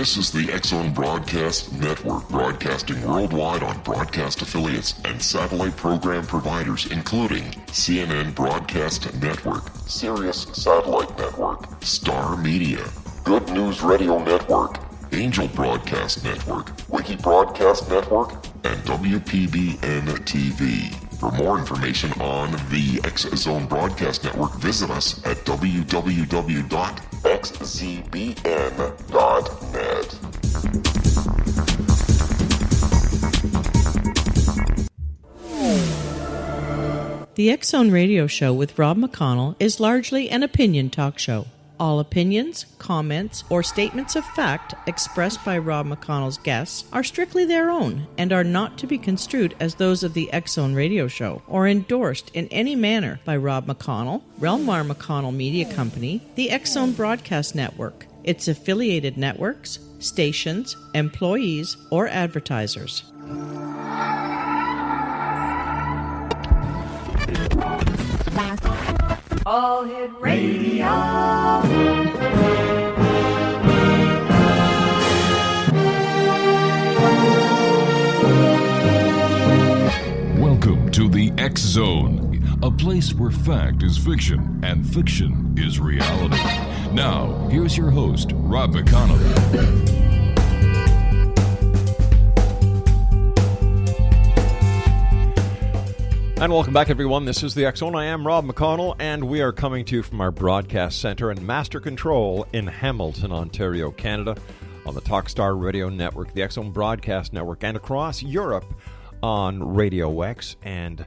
This is the X-Zone Broadcast Network, broadcasting worldwide on broadcast affiliates and satellite program providers, including CNN Broadcast Network, Sirius Satellite Network, Star Media, Good News Radio Network, Angel Broadcast Network, Wiki Broadcast Network, and WPBN TV. For more information on the X-Zone Broadcast Network, visit us at www.xzbn.net. The X-Zone Radio Show with Rob McConnell is largely an opinion talk show. All opinions, comments, or statements of fact expressed by Rob McConnell's guests are strictly their own and are not to be construed as those of the X-Zone Radio Show or endorsed in any manner by Rob McConnell, Relmar McConnell Media Company, the X-Zone Broadcast Network, its affiliated networks, stations, employees, or advertisers. All Hit Radio. Welcome to the X-Zone, a place where fact is fiction and fiction is reality. Now, here's your host, Rob McConnell. And welcome back, everyone. This is the X-Zone. I am Rob McConnell, and we are coming to you from our broadcast center and master control in Hamilton, Ontario, Canada, on the Talkstar Radio Network, the X-Zone Broadcast Network, and across Europe on Radio X and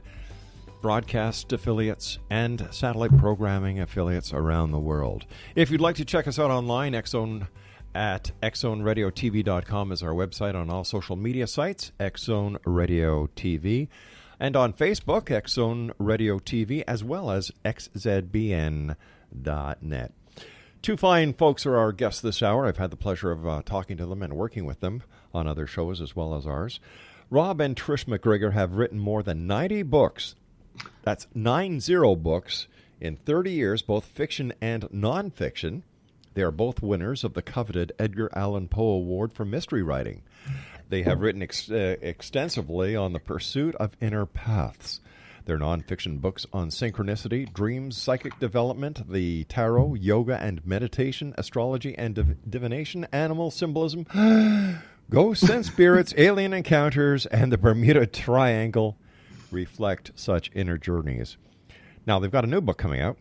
broadcast affiliates and satellite programming affiliates around the world. If you'd like to check us out online, X-Zone at xzoneradiotv.com is our website. On all social media sites, X-Zone Radio TV. And on Facebook, X-Zone Radio TV, as well as xzbn.net. Two fine folks are our guests this hour. I've had the pleasure of talking to them and working with them on other shows as well as ours. Rob and Trish MacGregor have written more than 90 books. That's 90 books in 30 years, both fiction and nonfiction. They are both winners of the coveted Edgar Allan Poe Award for mystery writing. They have written extensively on the pursuit of inner paths. Their nonfiction books on synchronicity, dreams, psychic development, the tarot, yoga and meditation, astrology and divination, animal symbolism, ghosts and spirits, alien encounters, and the Bermuda Triangle reflect such inner journeys. Now, they've got a new book coming out,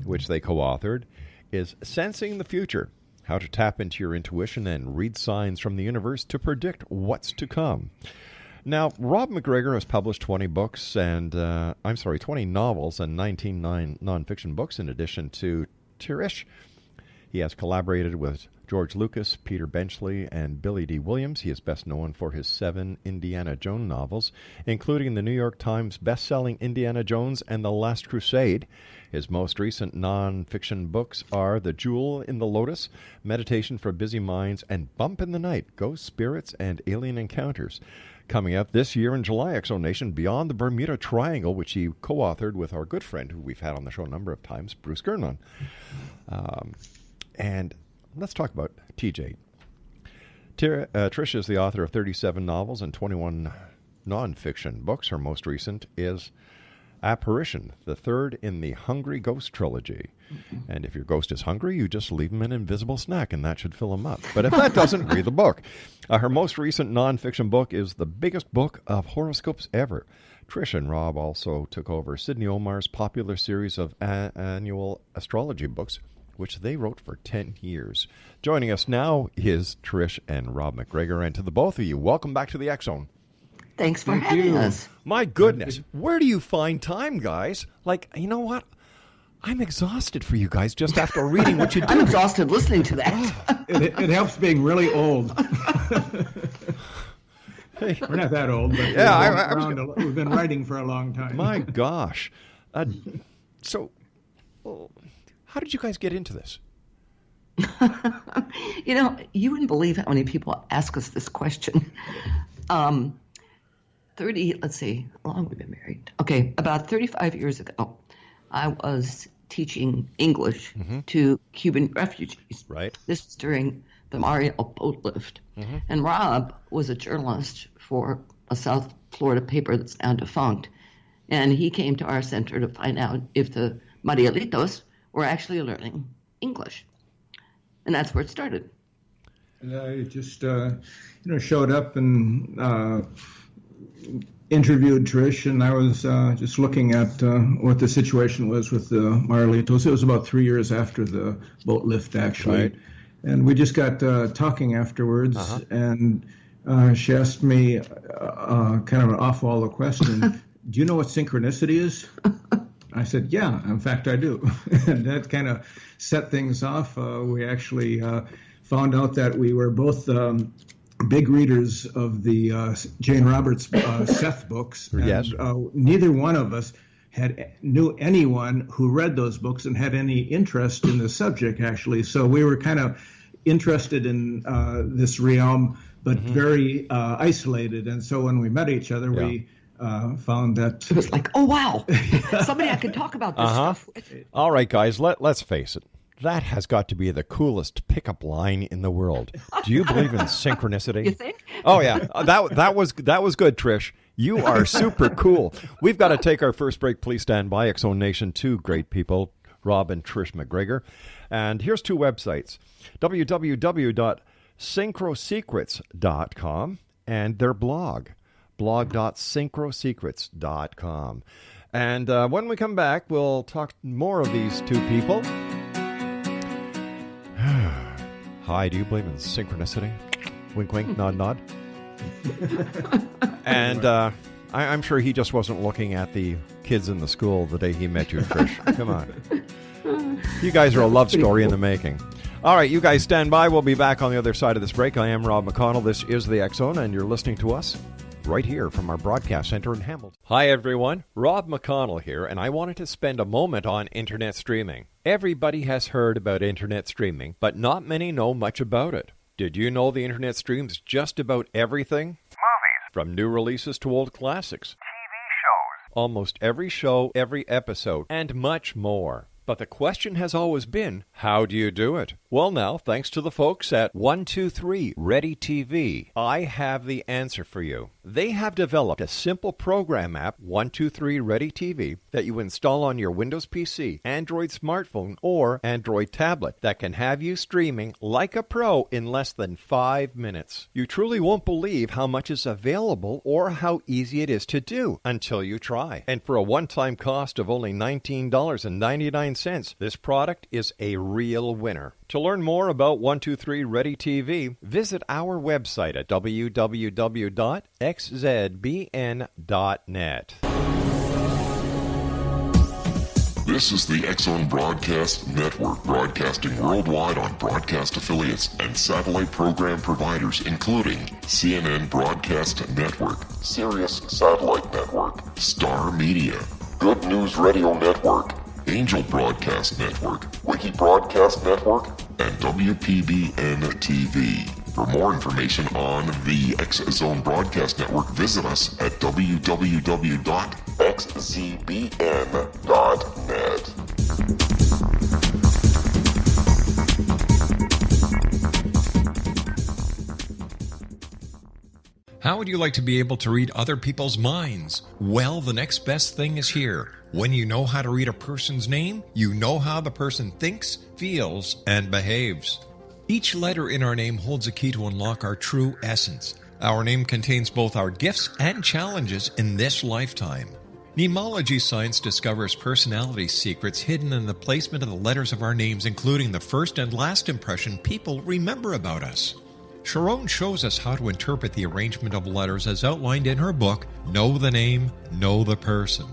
which they co-authored, is Sensing the Future. How to tap into your intuition and read signs from the universe to predict what's to come. Now, Rob MacGregor has published 20 books and, 20 novels and 19 nonfiction books in addition to Trish. He has collaborated with George Lucas, Peter Benchley, and Billy Dee Williams. He is best known for his 7 Indiana Jones novels, including the New York Times best-selling Indiana Jones and the Last Crusade. His most recent nonfiction books are The Jewel in the Lotus, Meditation for Busy Minds, and Bump in the Night, Ghost Spirits and Alien Encounters. Coming up this year in July, X-Zone Nation, Beyond the Bermuda Triangle, which he co-authored with our good friend, who we've had on the show a number of times, Bruce Gernon. And let's talk about TJ. Trish is the author of 37 novels and 21 nonfiction books. Her most recent is Apparition, the third in the Hungry Ghost trilogy. And if your ghost is hungry, you just leave him an invisible snack, and that should fill him up. But if that doesn't, read the book. Her most recent nonfiction book is the biggest book of horoscopes ever. Trish and Rob also took over Sydney Omarr's popular series of annual astrology books, which they wrote for 10 years. Joining us now is Trish and Rob MacGregor. And to the both of you, welcome back to the X-Zone. Thanks for having us. My goodness, where do you find time, guys? Like, you know what? I'm exhausted for you guys just after reading what you do. I'm exhausted listening to that. It helps being really old. Hey. We're not that old, but yeah, we've been writing for a long time. My gosh. So, how did you guys get into this? You know, you wouldn't believe how many people ask us this question. 30, let's see, how long have we been married? Okay, about 35 years ago, I was teaching English to Cuban refugees. Right. This was during the Mariel boat lift. And Rob was a journalist for a South Florida paper that's now defunct. And he came to our center to find out if the Marielitos were actually learning English. And that's where it started. And I just, showed up and interviewed Trish, and I was just looking at what the situation was with the Marielitos. It was about 3 years after the boat lift, actually. Right. And we just got talking afterwards, and she asked me kind of an off-wall question, do you know what synchronicity is? I said, yeah, in fact, I do. And that kind of set things off. We actually found out that we were both big readers of the Jane Roberts Seth books. And, yes. Neither one of us knew anyone who read those books and had any interest in the subject, actually. So we were kind of interested in this realm, but very isolated. And so when we met each other, we found that it was like, oh, wow, somebody I could talk about this stuff with. All right, guys, let's face it. That has got to be the coolest pickup line in the world. Do you believe in synchronicity? You think? Oh, yeah. That was good, Trish. You are super cool. We've got to take our first break. Please stand by. X-Zone Nation, two great people, Rob and Trish MacGregor. And here's two websites, www.synchrosecrets.com and their blog.synchrosecrets.com. And when we come back, we'll talk more of these two people. Hi, do you believe in synchronicity? Wink, wink, nod, nod. And I'm sure he just wasn't looking at the kids in the school the day he met you, Trish. Come on. You guys are a love story in the making. All right, you guys stand by. We'll be back on the other side of this break. I am Rob McConnell. This is the X-Zone, and you're listening to us right here from our broadcast center in Hamilton. Hi, everyone. Rob McConnell here, and I wanted to spend a moment on internet streaming. Everybody has heard about internet streaming, but not many know much about it. Did you know the internet streams just about everything? Movies. From new releases to old classics. TV shows. Almost every show, every episode, and much more. But the question has always been, how do you do it? Well, now, thanks to the folks at 123 Ready TV, I have the answer for you. They have developed a simple program app, 123 Ready TV, that you install on your Windows PC, Android smartphone, or Android tablet that can have you streaming like a pro in less than 5 minutes. You truly won't believe how much is available or how easy it is to do until you try. And for a one-time cost of only $19.99, this product is a real winner. To learn more about 123 Ready TV, visit our website at www.xzbn.net. This is the X-Zone Broadcast Network, broadcasting worldwide on broadcast affiliates and satellite program providers, including CNN Broadcast Network, Sirius Satellite Network, Star Media, Good News Radio Network, Angel Broadcast Network, Wiki Broadcast Network, and WPBN TV. For more information on the X-Zone Broadcast Network, visit us at www.xzbn.net. How would you like to be able to read other people's minds? Well, the next best thing is here. When you know how to read a person's name, you know how the person thinks, feels, and behaves. Each letter in our name holds a key to unlock our true essence. Our name contains both our gifts and challenges in this lifetime. Mnemology science discovers personality secrets hidden in the placement of the letters of our names, including the first and last impression people remember about us. Sharon shows us how to interpret the arrangement of letters as outlined in her book, Know the Name, Know the Person.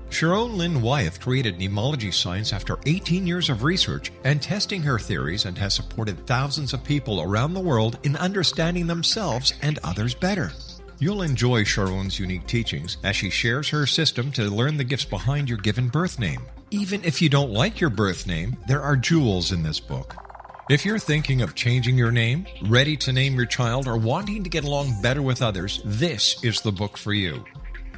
Sharon Lynn Wyeth created mnemology science after 18 years of research and testing her theories, and has supported thousands of people around the world in understanding themselves and others better. You'll enjoy Sharon's unique teachings as she shares her system to learn the gifts behind your given birth name. Even if you don't like your birth name, there are jewels in this book. If you're thinking of changing your name, ready to name your child, or wanting to get along better with others, this is the book for you.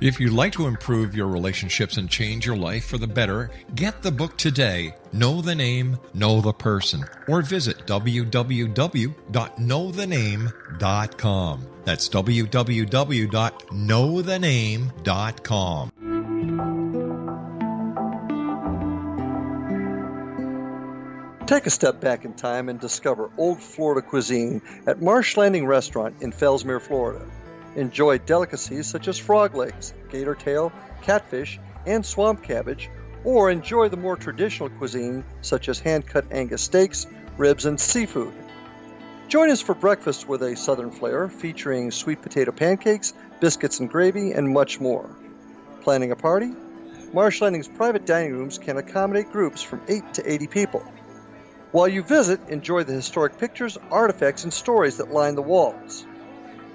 If you'd like to improve your relationships and change your life for the better, get the book today, Know the Name, Know the Person, or visit www.knowthename.com. That's www.knowthename.com. Take a step back in time and discover old Florida cuisine at Marsh Landing Restaurant in Fellsmere, Florida. Enjoy delicacies such as frog legs, gator tail, catfish, and swamp cabbage, or enjoy the more traditional cuisine such as hand-cut Angus steaks, ribs, and seafood. Join us for breakfast with a southern flair featuring sweet potato pancakes, biscuits and gravy, and much more. Planning a party? Marsh Landing's private dining rooms can accommodate groups from 8 to 80 people. While you visit, enjoy the historic pictures, artifacts, and stories that line the walls.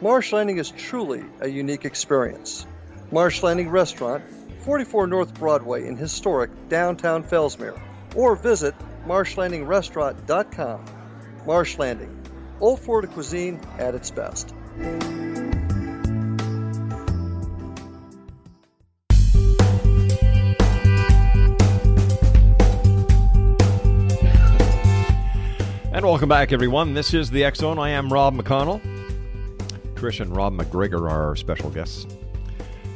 Marsh Landing is truly a unique experience. Marsh Landing Restaurant, 44 North Broadway in historic downtown Fellsmere, or visit marshlandingrestaurant.com. Marsh Landing, old Florida cuisine at its best. And welcome back, everyone. This is the X Zone. I am Rob McConnell. Trish and Rob MacGregor are our special guests.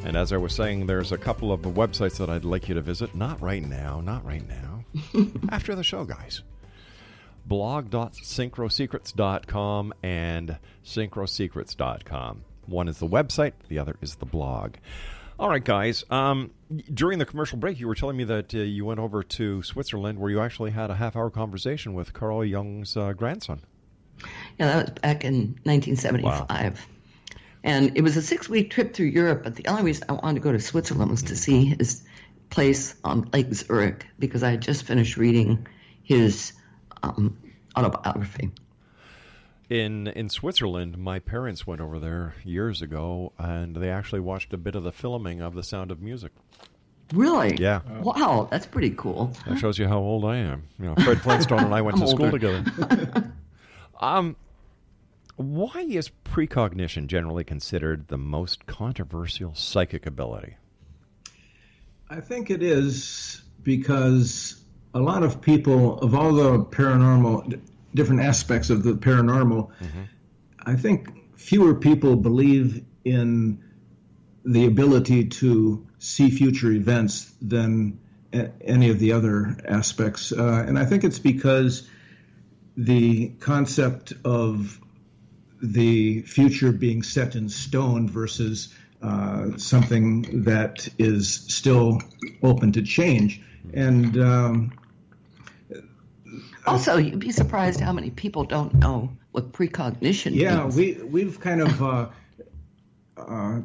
And as I was saying, there's a couple of websites that I'd like you to visit. Not right now. After the show, guys. blog.synchrosecrets.com and synchrosecrets.com. One is the website, the other is the blog. All right, guys. During the commercial break, you were telling me that you went over to Switzerland where you actually had a half-hour conversation with Carl Jung's grandson. Yeah, that was back in 1975. Wow. And it was a 6-week trip through Europe, but the only reason I wanted to go to Switzerland was to see his place on Lake Zurich, because I had just finished reading his autobiography. In Switzerland, my parents went over there years ago, and they actually watched a bit of the filming of The Sound of Music. Really? Yeah. Wow, that's pretty cool. That shows you how old I am. You know, Fred Flintstone and I went to school together. Why is precognition generally considered the most controversial psychic ability? I think it is because a lot of people, of all the paranormal, different aspects of the paranormal, I think fewer people believe in the ability to see future events than any of the other aspects. And I think it's because the concept of the future being set in stone versus something that is still open to change. And also, you'd be surprised how many people don't know what precognition means. Yeah, we've kind of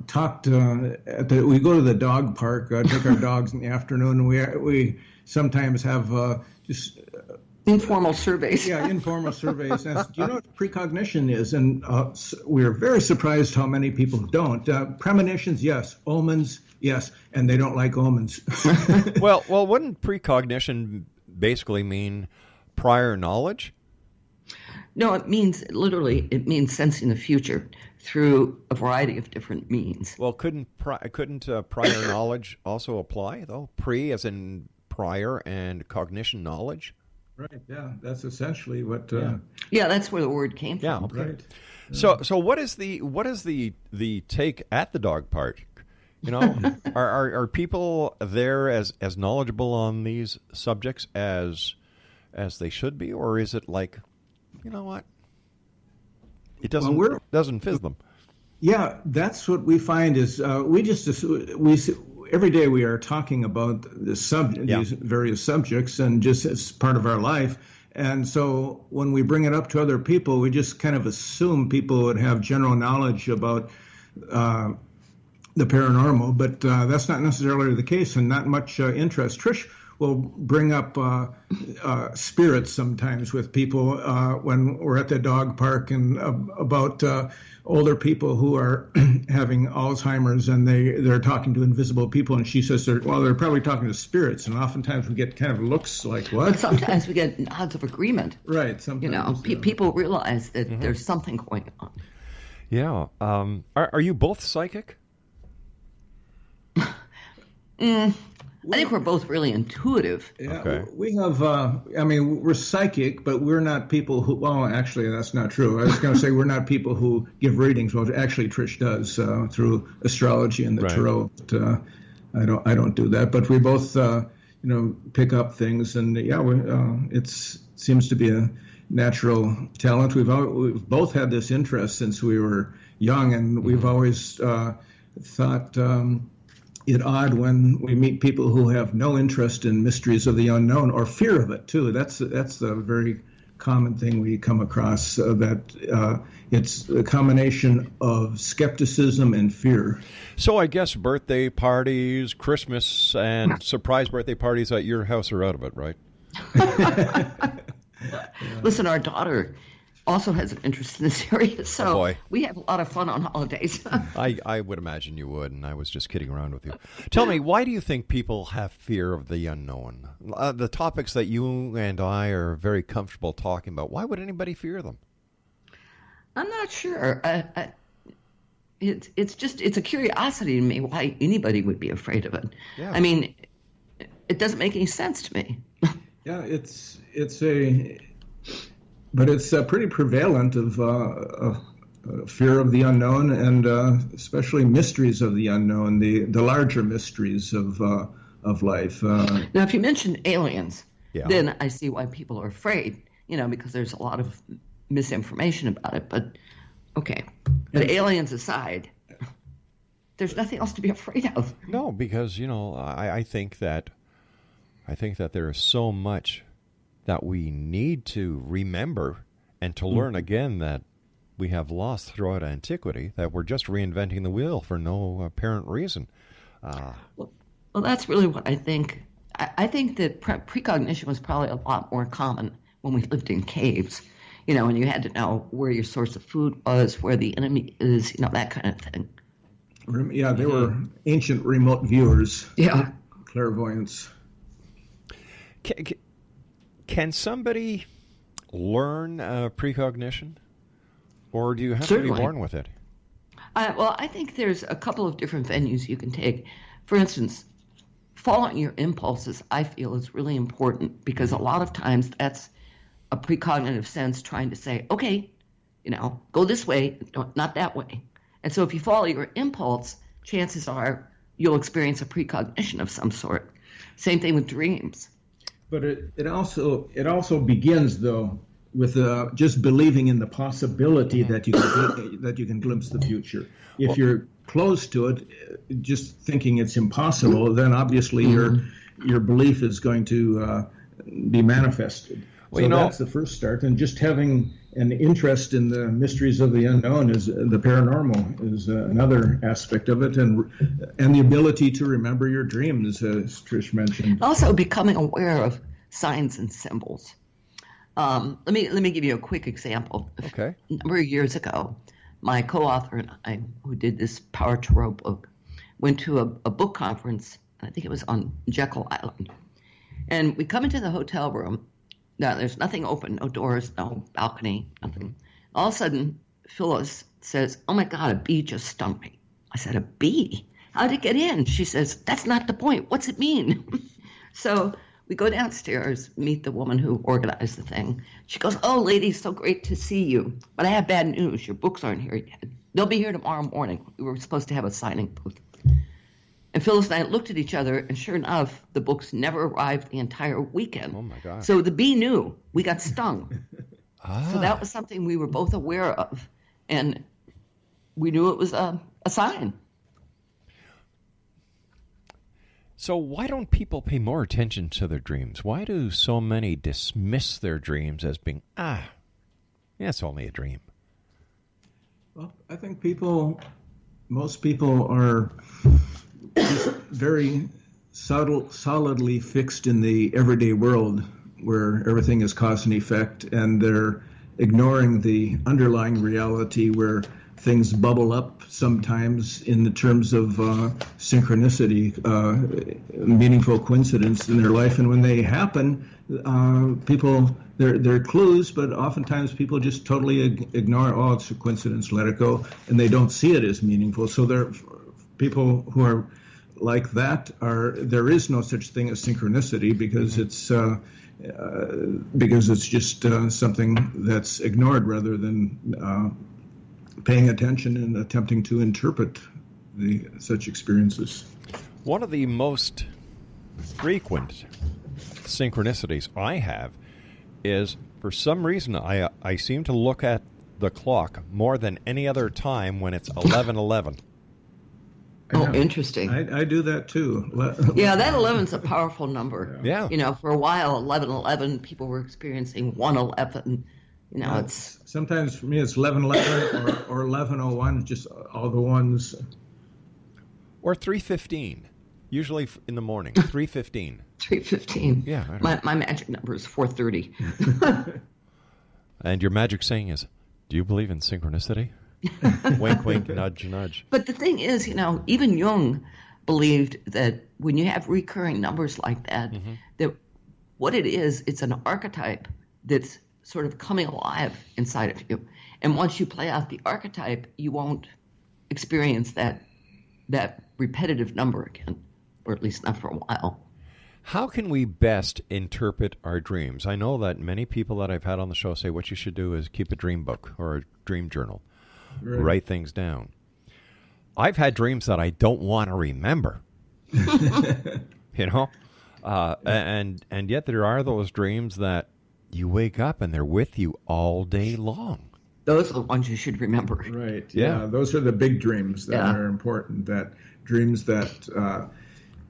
talked. We go to the dog park, take our dogs in the afternoon, and we sometimes have just informal surveys. Yeah, informal surveys. And, do you know what precognition is? And we're very surprised how many people don't. Premonitions, yes. Omens, yes. And they don't like omens. Well, wouldn't precognition basically mean prior knowledge? No, it means sensing the future through a variety of different means. Well, couldn't prior knowledge also apply, though? Pre as in prior and cognition knowledge? Right, yeah. That's essentially what... Yeah, that's where the word came from. Yeah, okay. Right. So what is the take at the dog park? You know, are people there as knowledgeable on these subjects as they should be, or is it like, you know what? It doesn't fizz them. Yeah, that's what we find is we every day we are talking about these various subjects, and just as part of our life. And so when we bring it up to other people, we just kind of assume people would have general knowledge about the paranormal, but that's not necessarily the case, and not much interest. Trish will bring up spirits sometimes with people when we're at the dog park, and about older people who are having Alzheimer's, and they're talking to invisible people, and she says they're probably talking to spirits, and oftentimes we get kind of looks like what? But sometimes we get nods of agreement. Right. Sometimes, people realize that there's something going on. Yeah. Are you both psychic? I think we're both really intuitive. Yeah, Okay. we have, we're psychic, but we're not people who, well, actually, that's not true. I was going to say we're not people who give readings. Well, actually, Trish does through astrology and the Right. tarot. But, I don't do that. But we both, pick up things. And, it seems to be a natural talent. We've both had this interest since we were young, and we've always thought it odd when we meet people who have no interest in mysteries of the unknown or fear of it too. That's a very common thing we come across. That it's a combination of skepticism and fear. So I guess birthday parties, Christmas, and surprise birthday parties at your house are out of it, right? Listen, our daughter also has an interest in this area, so boy. we have a lot of fun on holidays. I would imagine you would, and I was just kidding around with you. Tell me, why do you think people have fear of the unknown? The topics that you and I are very comfortable talking about, why would anybody fear them? I'm not sure. It's a curiosity to me why anybody would be afraid of it. Yeah. I mean, it doesn't make any sense to me. Yeah, it's pretty prevalent of fear of the unknown, and especially mysteries of the unknown, the larger mysteries of life. Now, if you mention aliens, Yeah. then I see why people are afraid, because there's a lot of misinformation about it. But, okay, but aliens aside, there's nothing else to be afraid of. No, because, I think that there is so much that we need to remember and to learn again that we have lost throughout antiquity, that we're just reinventing the wheel for no apparent reason. Well, that's really what I think. I think that precognition was probably a lot more common when we lived in caves, and you had to know where your source of food was, where the enemy is, that kind of thing. Yeah, they were ancient remote viewers. Yeah. Clairvoyance. Can somebody learn precognition, or do you have Certainly. to be born with it? Well, I think there's a couple of different venues you can take. For instance, following your impulses, I feel, is really important, because a lot of times that's a precognitive sense trying to say, okay, go this way, not that way. And so if you follow your impulse, chances are you'll experience a precognition of some sort. Same thing with dreams. But it also begins, though, with just believing in the possibility that you can glimpse the future. If you're close to it, just thinking it's impossible, then obviously your belief is going to be manifested. Well, that's the first start, and just having an interest in the mysteries of the unknown is the paranormal is another aspect of it, and the ability to remember your dreams, as Trish mentioned. Also, becoming aware of signs and symbols. Let me give you a quick example. Okay. A number of years ago, my co-author and I, who did this Power Tarot book, went to a book conference. I think it was on Jekyll Island, and we come into the hotel room. Now, there's nothing open, no doors, no balcony, nothing. All of a sudden, Phyllis says, "Oh my God, a bee just stung me." I said, "A bee? How'd it get in?" She says, "That's not the point. What's it mean?" So we go downstairs, meet the woman who organized the thing. She goes, "Oh, ladies, so great to see you. But I have bad news. Your books aren't here yet. They'll be here tomorrow morning. We were supposed to have a signing booth." And Phyllis and I looked at each other, and sure enough, the books never arrived the entire weekend. Oh, my God. So the bee knew we got stung. So that was something we were both aware of, and we knew it was a sign. So why don't people pay more attention to their dreams? Why do so many dismiss their dreams as being, it's only a dream? Well, I think most people are just very solidly fixed in the everyday world where everything is cause and effect, and they're ignoring the underlying reality where things bubble up sometimes in the terms of synchronicity, meaningful coincidence in their life. And when they happen, they're clues, but oftentimes people just totally ignore, oh, it's a coincidence, let it go, and they don't see it as meaningful. So they're people who are like that there is no such thing as synchronicity because it's just something that's ignored rather than paying attention and attempting to interpret such experiences. One of the most frequent synchronicities I have is, for some reason, I seem to look at the clock more than any other time when it's 11:11. Oh, interesting. I do that too. Yeah, that 11's a powerful number. Yeah. You know, for a while, 11:11, people were experiencing 1:11. You know, it's... Sometimes for me it's 11:11 or 11:01, just all the ones. Or 3:15, usually in the morning, 3:15. 3:15. Yeah. My magic number is 4:30. And your magic saying is, do you believe in synchronicity? Wink, wink, nudge, nudge. But the thing is, you know, even Jung believed that when you have recurring numbers like that, that what it is, it's an archetype that's sort of coming alive inside of you. And once you play out the archetype, you won't experience that repetitive number again, or at least not for a while. How can we best interpret our dreams? I know that many people that I've had on the show say what you should do is keep a dream book or a dream journal. Right. Write things down. I've had dreams that I don't want to remember. You know? And yet there are those dreams that you wake up and they're with you all day long. Those are the ones you should remember. Right. Yeah. Those are the big dreams that are important. That dreams that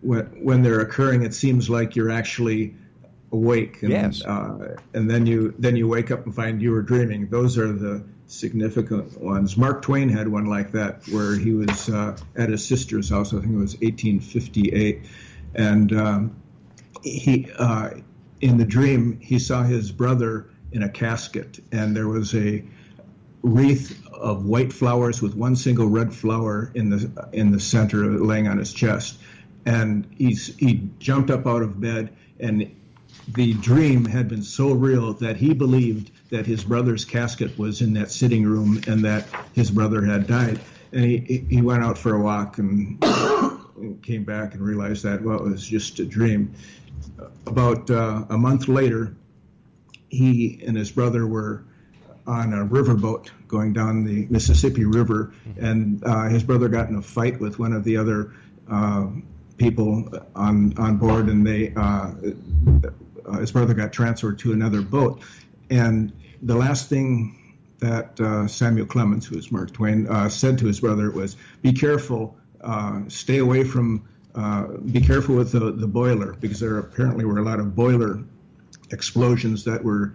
when they're occurring, it seems like you're actually awake. And, yes. And then you wake up and find you were dreaming. Those are the significant ones. Mark Twain had one like that where he was at his sister's house. I think it was 1858, and he in the dream he saw his brother in a casket, and there was a wreath of white flowers with one single red flower in the center laying on his chest. And he jumped up out of bed, and the dream had been so real that he believed that his brother's casket was in that sitting room and that his brother had died. And he went out for a walk and came back and realized that, well, it was just a dream. About a month later, he and his brother were on a riverboat going down the Mississippi River, and his brother got in a fight with one of the other people on board, and his brother got transferred to another boat. And the last thing that Samuel Clemens, who was Mark Twain, said to his brother was, "Be careful, stay away from, be careful with the boiler," because there apparently were a lot of boiler explosions that were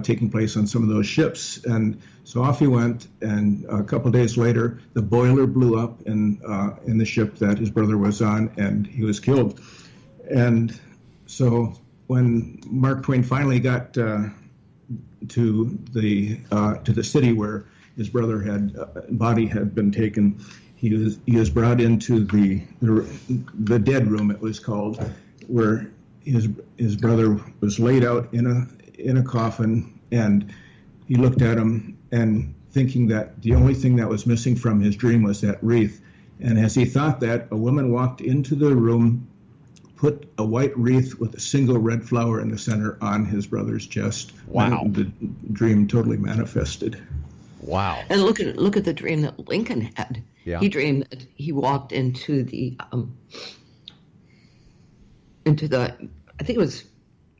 taking place on some of those ships. And so off he went, and a couple of days later, the boiler blew up in the ship that his brother was on, and he was killed. And so when Mark Twain finally got to the city where his brother body had been taken, he was brought into the dead room, it was called, where his brother was laid out in a coffin, and he looked at him and thinking that the only thing that was missing from his dream was that wreath. And as he thought that, a woman walked into the room, put a white wreath with a single red flower in the center on his brother's chest. Wow. And the dream totally manifested. Wow. And look at the dream that Lincoln had. Yeah. He dreamed that he walked into the I think it was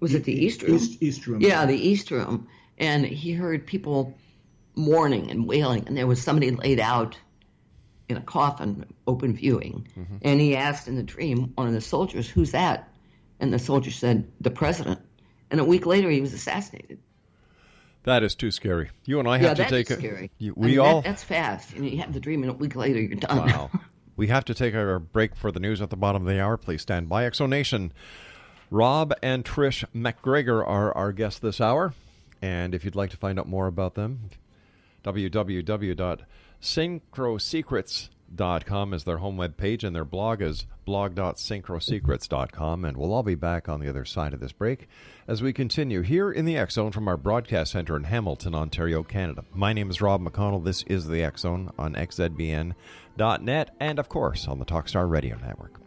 it the East Room? East Room. Yeah, the East Room. And he heard people mourning and wailing, and there was somebody laid out in a coffin, open viewing. Mm-hmm. And he asked in the dream one of the soldiers, "Who's that?" And the soldier said, "The president." And a week later, he was assassinated. That is too scary. You and I have to take scary. That's fast. And you have the dream, and a week later, you're done. Wow. We have to take our break for the news at the bottom of the hour. Please stand by. Exo Nation. Rob and Trish MacGregor are our guests this hour. And if you'd like to find out more about them, www.synchrosecrets.com is their home web page, and their blog is blog.synchrosecrets.com. And we'll all be back on the other side of this break as we continue here in the X Zone from our broadcast center in Hamilton, Ontario, Canada. My name is Rob McConnell. This is the X Zone on xzbn.net and, of course, on the Talkstar Radio Network.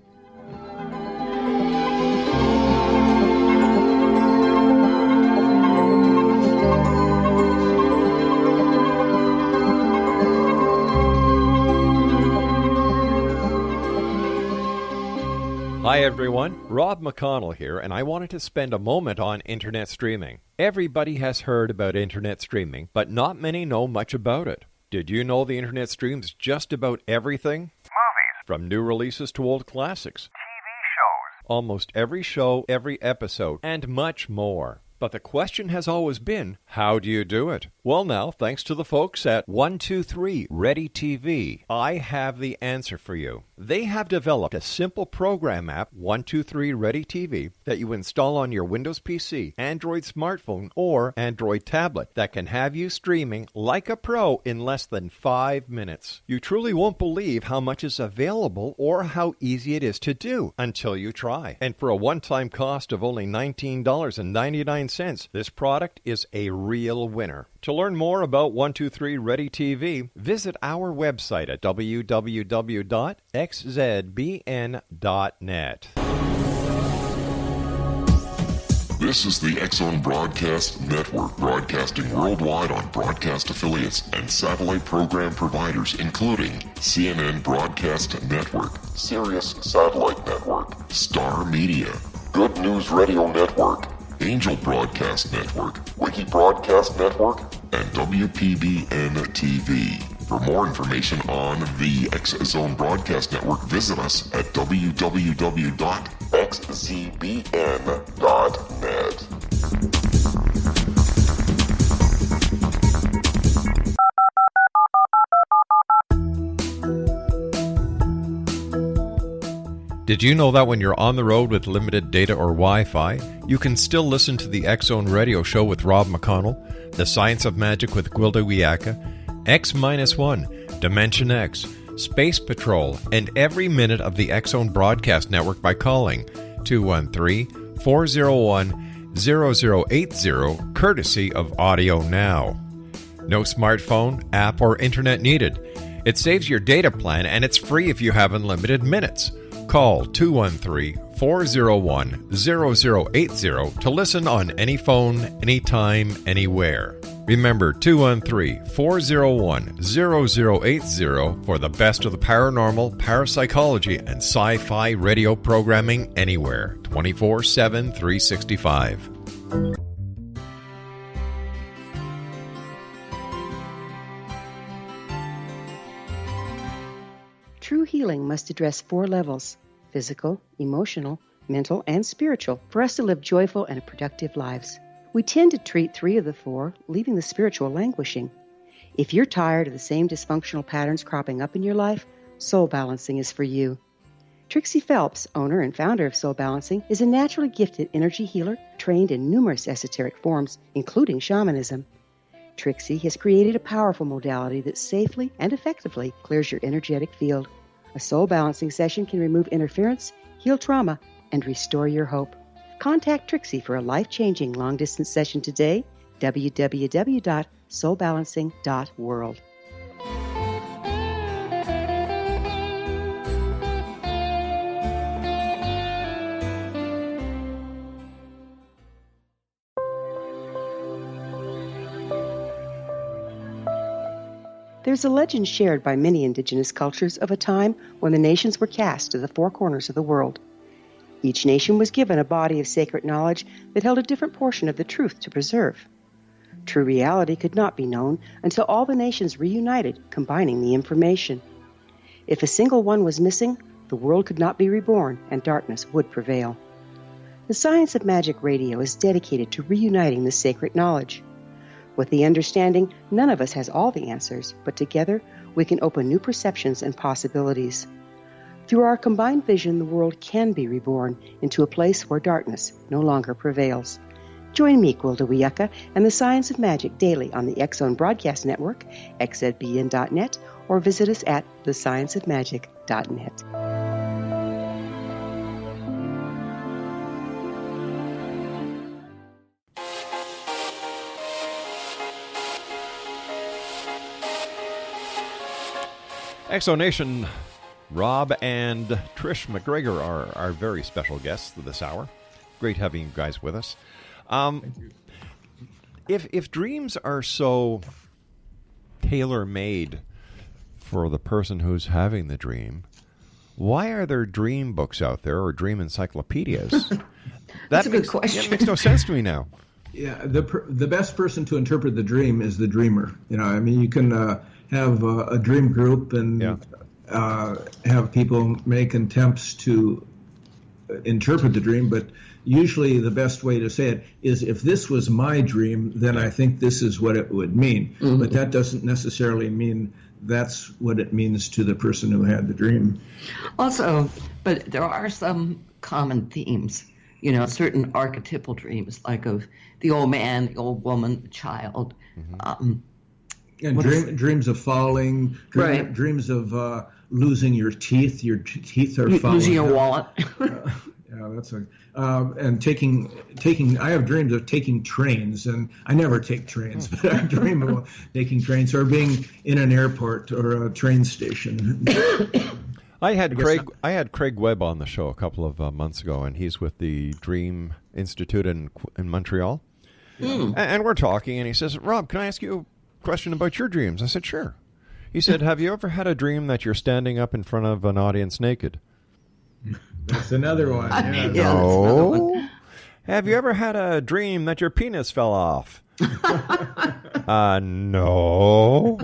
Hi everyone, Rob McConnell here, and I wanted to spend a moment on internet streaming. Everybody has heard about internet streaming, but not many know much about it. Did you know the internet streams just about everything? Movies. From new releases to old classics. TV shows. Almost every show, every episode, and much more. But the question has always been, how do you do it? Well now, thanks to the folks at 123 Ready TV, I have the answer for you. They have developed a simple program app, 123 Ready TV, that you install on your Windows PC, Android smartphone, or Android tablet that can have you streaming like a pro in less than 5 minutes. You truly won't believe how much is available or how easy it is to do until you try. And for a one-time cost of only $19.99, this product is a real winner. To learn more about 123 Ready TV, visit our website at www.xzbn.net. This is the X-Zone Broadcast Network, broadcasting worldwide on broadcast affiliates and satellite program providers, including CNN Broadcast Network, Sirius Satellite Network, Star Media, Good News Radio Network, Angel Broadcast Network, Wiki Broadcast Network, and WPBN TV. For more information on the X-Zone Broadcast Network, visit us at www.xzbn.net. Did you know that when you're on the road with limited data or Wi-Fi, you can still listen to the X-Zone Radio Show with Rob McConnell, The Science of Magic with Gwilda Wiyaka, X-1, Dimension X, Space Patrol, and every minute of the X-Zone Broadcast Network by calling 213-401-0080, courtesy of Audio Now. No smartphone, app, or internet needed. It saves your data plan and it's free if you have unlimited minutes. Call 213-401-0080 to listen on any phone, anytime, anywhere. Remember 213-401-0080 for the best of the paranormal, parapsychology, and sci-fi radio programming anywhere, 24/7, 365. True healing must address 4 levels: physical, emotional, mental, and spiritual, for us to live joyful and productive lives. We tend to treat 3 of the 4, leaving the spiritual languishing. If you're tired of the same dysfunctional patterns cropping up in your life, Soul Balancing is for you. Trixie Phelps, owner and founder of Soul Balancing, is a naturally gifted energy healer trained in numerous esoteric forms, including shamanism. Trixie has created a powerful modality that safely and effectively clears your energetic field. A soul balancing session can remove interference, heal trauma, and restore your hope. Contact Trixie for a life-changing long-distance session today, www.soulbalancing.world. There's a legend shared by many indigenous cultures of a time when the nations were cast to the 4 corners of the world. Each nation was given a body of sacred knowledge that held a different portion of the truth to preserve. True reality could not be known until all the nations reunited, combining the information. If a single one was missing, the world could not be reborn and darkness would prevail. The Science of Magic Radio is dedicated to reuniting the sacred knowledge. With the understanding, none of us has all the answers, but together we can open new perceptions and possibilities. Through our combined vision, the world can be reborn into a place where darkness no longer prevails. Join me, Gwilda Wiyaka, and the Science of Magic daily on the X-Zone Broadcast Network, xzbn.net, or visit us at thescienceofmagic.net. Exonation, Rob and Trish MacGregor are our very special guests this hour. Great having you guys with us. Thank you. If dreams are so tailor-made for the person who's having the dream, why are there dream books out there or dream encyclopedias? That's a good question. That makes no sense to me now. Yeah, the best person to interpret the dream is the dreamer. You can have a dream group and have people make attempts to interpret the dream, but usually the best way to say it is, if this was my dream, then I think this is what it would mean. Mm-hmm. But that doesn't necessarily mean that's what it means to the person who had the dream. Also, but there are some common themes, certain archetypal dreams, like of the old man, the old woman, the child. Mm-hmm. And dreams of falling, dreams of losing your teeth. Your teeth are falling. Losing your wallet. That's and taking. I have dreams of taking trains, and I never take trains, but I dream of taking trains or being in an airport or a train station. I had Craig Webb on the show a couple of months ago, and he's with the Dream Institute in Montreal. And we're talking, and he says, "Rob, can I ask you a question about your dreams?" I said, "Sure." He said, "Have you ever had a dream that you're standing up in front of an audience naked?" That's another one. Yeah. No. Have you ever had a dream that your penis fell off? No.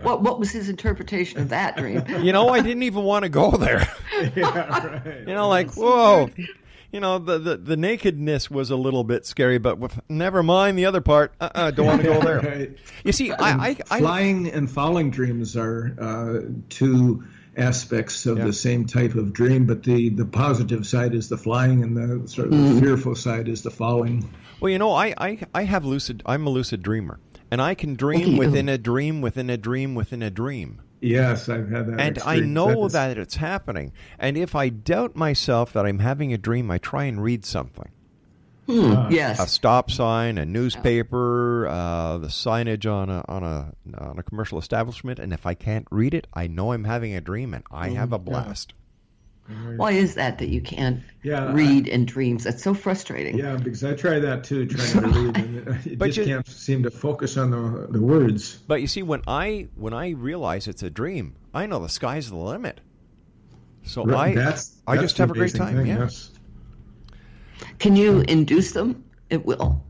What was his interpretation of that dream? I didn't even want to go there. Yeah, right. Whoa. The nakedness was a little bit scary, but never mind the other part. Don't want to go there. Right. You see, flying and falling dreams are two aspects of the same type of dream, but the positive side is the flying, and the sort of the fearful side is the falling. Well, I'm a lucid dreamer, and I can dream within a dream within a dream within a dream. Yes, I've had that. And I know that it's happening. And if I doubt myself that I'm having a dream, I try and read something. Yes. A stop sign, a newspaper, the signage on a commercial establishment, and if I can't read it, I know I'm having a dream, and I have a blast. Why is that you can't read in dreams? That's so frustrating. Yeah, because I try that too, trying to read, and you can't seem to focus on the words. But you see, when I realize it's a dream, I know the sky's the limit. So I just have a great time. Yes. Can you induce them? It will.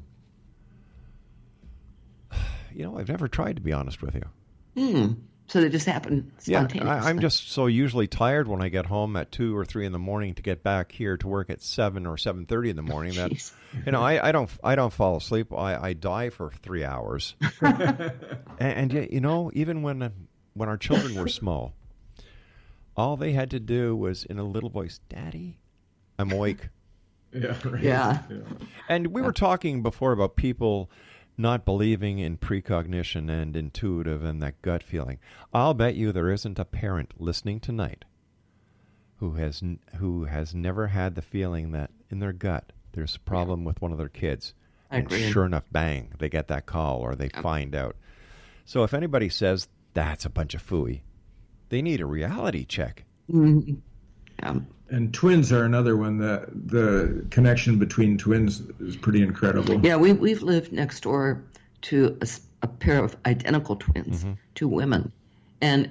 I've never tried, to be honest with you. So they just happen spontaneously. Yeah, I'm just so usually tired when I get home at 2 or 3 in the morning to get back here to work at 7 or 7:30 in the morning. That I don't fall asleep. I die for 3 hours. and yet, even when our children were small, all they had to do was in a little voice, "Daddy, I'm awake." Yeah. Right. Yeah. And we were talking before about people not believing in precognition and intuitive and that gut feeling. I'll bet you there isn't a parent listening tonight who has never had the feeling that in their gut there's a problem with one of their kids. I agree. And sure enough, bang, they get that call or they find out. So if anybody says that's a bunch of phooey, they need a reality check. Mm-hmm. Yeah. And twins are another one. The connection between twins is pretty incredible. Yeah, we've lived next door to a pair of identical twins, two women, and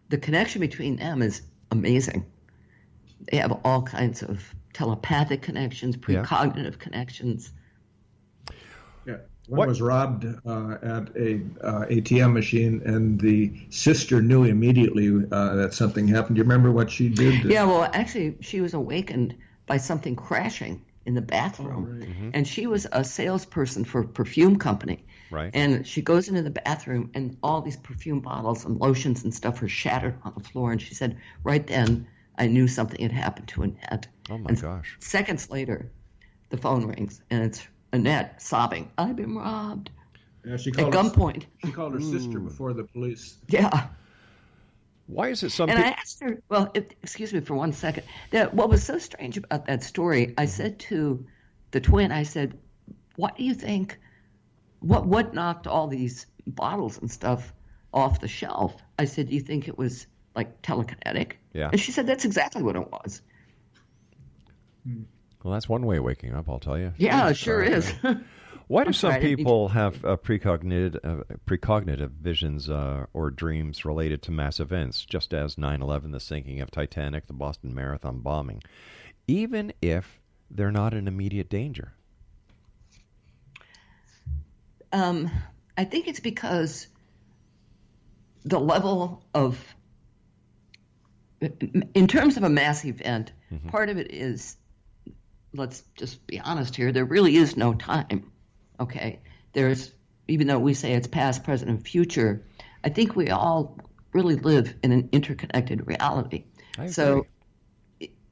the connection between them is amazing. They have all kinds of telepathic connections, precognitive connections. Yeah. One was robbed at a ATM machine, and the sister knew immediately that something happened. Do you remember what she did? Yeah, well, actually, she was awakened by something crashing in the bathroom. Oh, right. And she was a salesperson for a perfume company. Right. And she goes into the bathroom, and all these perfume bottles and lotions and stuff are shattered on the floor. And she said, right then, I knew something had happened to Annette. Oh, my gosh. Seconds later, the phone rings, and it's Annette sobbing, "I've been robbed." Yeah, at gunpoint. She called her sister before the police. Yeah. Why is it And I asked her, excuse me for 1 second, what was so strange about that story, I said to the twin, I said, what do you think, what knocked all these bottles and stuff off the shelf? I said, do you think it was like telekinetic. Yeah. And she said that's exactly what it was. Well, that's one way of waking up, I'll tell you. Yeah, it sure is. Why do I'm some sorry, I didn't mean people have precognitive visions or dreams related to mass events, just as 9/11, the sinking of Titanic, the Boston Marathon bombing, even if they're not in immediate danger? I think it's because the level of, in terms of a mass event, part of it is, let's just be honest here, there really is no time. Okay, there's, even though we say it's past, present, and future, I think we all really live in an interconnected reality. So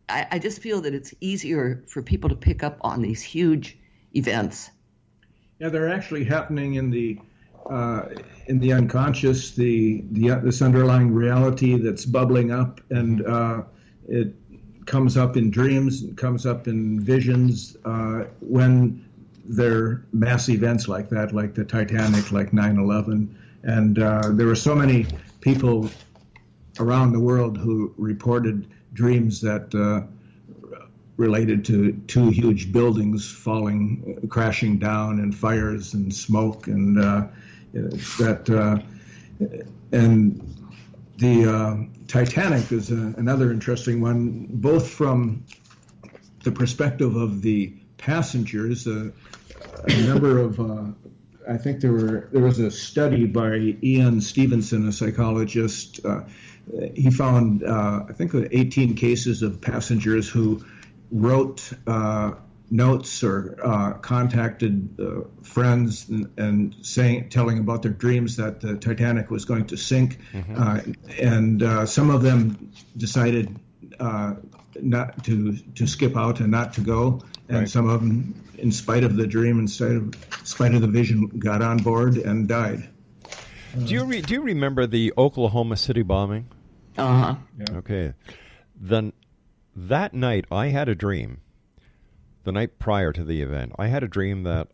I just feel that it's easier for people to pick up on these huge events. Yeah, they're actually happening in the unconscious, this underlying reality that's bubbling up, and it comes up in dreams, it comes up in visions when they're mass events like that, like the Titanic, like 9/11. And there were so many people around the world who reported dreams that related to two huge buildings crashing down, and fires and smoke, and the Titanic is another interesting one, both from the perspective of the passengers. A number of, I think there was a study by Ian Stevenson, a psychologist. He found, I think, 18 cases of passengers who wrote notes or contacted friends and telling about their dreams that the Titanic was going to sink, and some of them decided not to skip out and not to go, and some of them, in spite of the dream, in spite of the vision, got on board and died. Do you remember the Oklahoma City bombing? Yeah. Okay. Then that night I had a dream. The night prior to the event, I had a dream that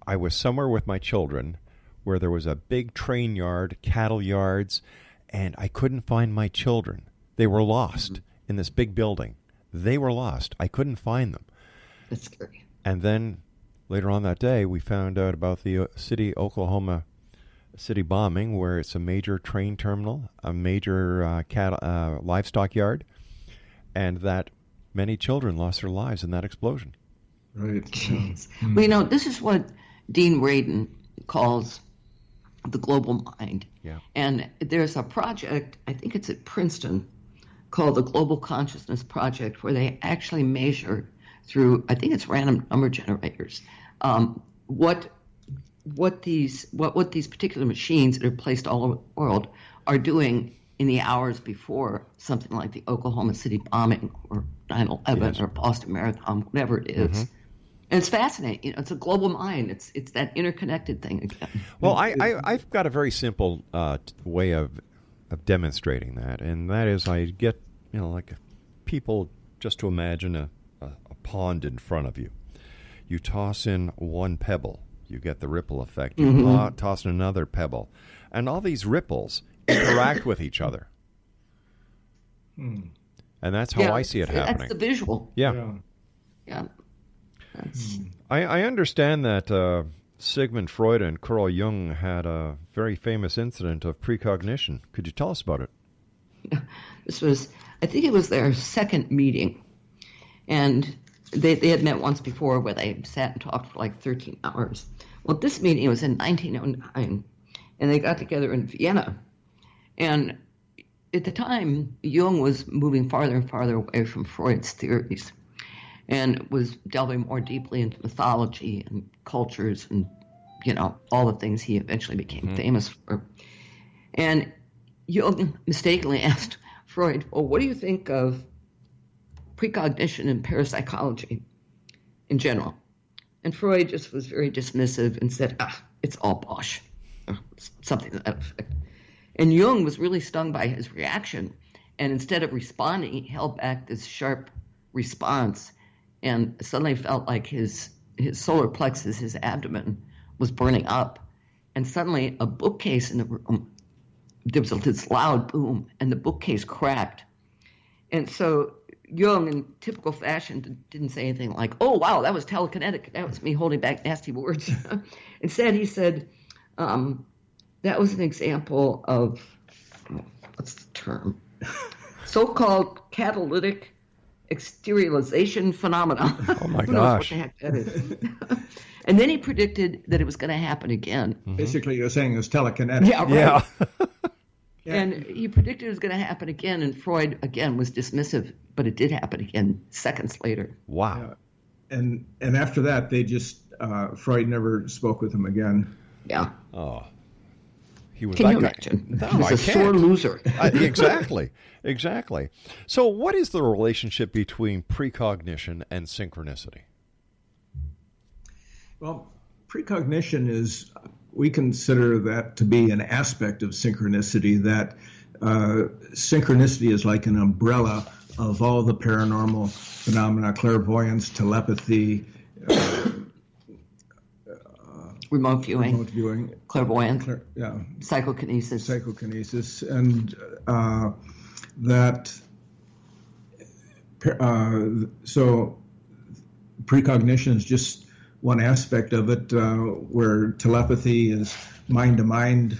I was somewhere with my children where there was a big train yard, cattle yards, and I couldn't find my children. They were lost in this big building. They were lost. I couldn't find them. That's scary. And then later on that day, we found out about the Oklahoma City bombing, where it's a major train terminal, a major livestock yard, and that many children lost their lives in that explosion. Right. Jeez. Well, this is what Dean Radin calls the global mind. Yeah. And there's a project, I think it's at Princeton, called the Global Consciousness Project, where they actually measure through, I think it's random number generators, what these particular machines that are placed all over the world are doing in the hours before something like the Oklahoma City bombing or 9/11 or Boston Marathon, whatever it is. And it's fascinating. It's a global mind. It's that interconnected thing again. Well, I've got a very simple way of demonstrating that, and that is I get, like people just to imagine a pond in front of you. You toss in one pebble, you get the ripple effect. You toss in another pebble, and all these ripples interact with each other. And that's how I see it happening. That's the visual. Yeah. I understand that Sigmund Freud and Carl Jung had a very famous incident of precognition. Could you tell us about it? This was, I think it was their second meeting. And they had met once before where they sat and talked for like 13 hours. Well, this meeting was in 1909, and they got together in Vienna. And at the time, Jung was moving farther and farther away from Freud's theories and was delving more deeply into mythology and cultures and, all the things he eventually became famous for. And Jung mistakenly asked Freud, well, what do you think of precognition and parapsychology in general? And Freud just was very dismissive and said, it's all bosh, or something to that effect. And Jung was really stung by his reaction, and instead of responding, he held back this sharp response and suddenly felt like his solar plexus, his abdomen, was burning up. And suddenly a bookcase in the room there was this loud boom, and the bookcase cracked. And so Jung, in typical fashion, didn't say anything like, "Oh, wow, that was telekinetic. That was me holding back nasty words." Instead, he said, that was an example of, what's the term? So-called catalytic exteriorization phenomena. Oh, my Who knows gosh. what the heck that is? And then he predicted that it was going to happen again. Basically, you're saying it's telekinetic. Yeah, right. Yeah. And he predicted it was going to happen again, and Freud, again, was dismissive, but it did happen again seconds later. Wow. And after that, they just, Freud never spoke with him again. Yeah. Oh. He was Can that you guy. imagine? No, He was I a can't. sore loser. Exactly. So what is the relationship between precognition and synchronicity? Well, precognition is, we consider that to be an aspect of synchronicity, that synchronicity is like an umbrella of all the paranormal phenomena, clairvoyance, telepathy, Remote viewing, clairvoyance, psychokinesis. And so precognition is just one aspect of it, where telepathy is mind-to-mind.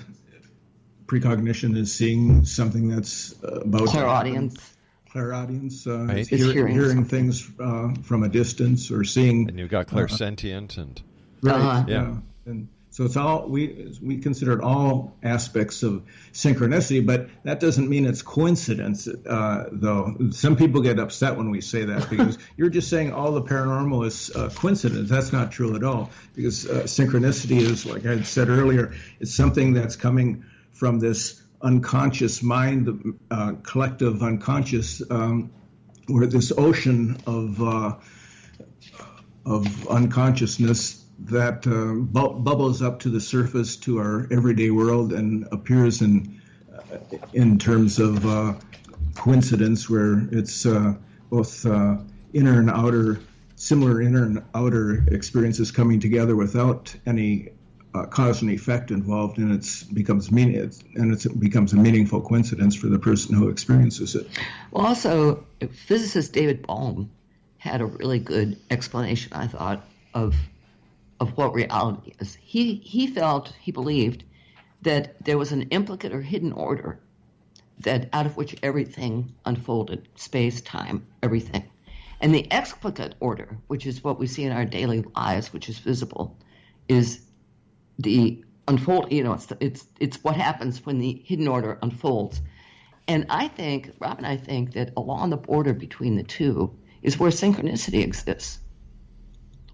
Precognition is seeing something that's about clairaudience. Right. Hearing things from a distance, or seeing. And you've got clairsentient and Right. Yeah. And so it's all, we consider it all aspects of synchronicity, but that doesn't mean it's coincidence, though. Some people get upset when we say that, because you're just saying all the paranormal is coincidence. That's not true at all, because synchronicity is, like I had said earlier, it's something that's coming from this unconscious mind, collective unconscious, where this ocean of unconsciousness that bubbles up to the surface to our everyday world and appears in terms of coincidence, where it's both inner and outer, similar inner and outer experiences coming together without any cause and effect involved, and it becomes a meaningful coincidence for the person who experiences it. Well, also, physicist David Bohm had a really good explanation, I thought, of what reality is. He believed that there was an implicate or hidden order, that out of which everything unfolded, space, time, everything. And the explicate order, which is what we see in our daily lives, which is visible, is the unfold. It's what happens when the hidden order unfolds. And Rob and I think that along the border between the two is where synchronicity exists.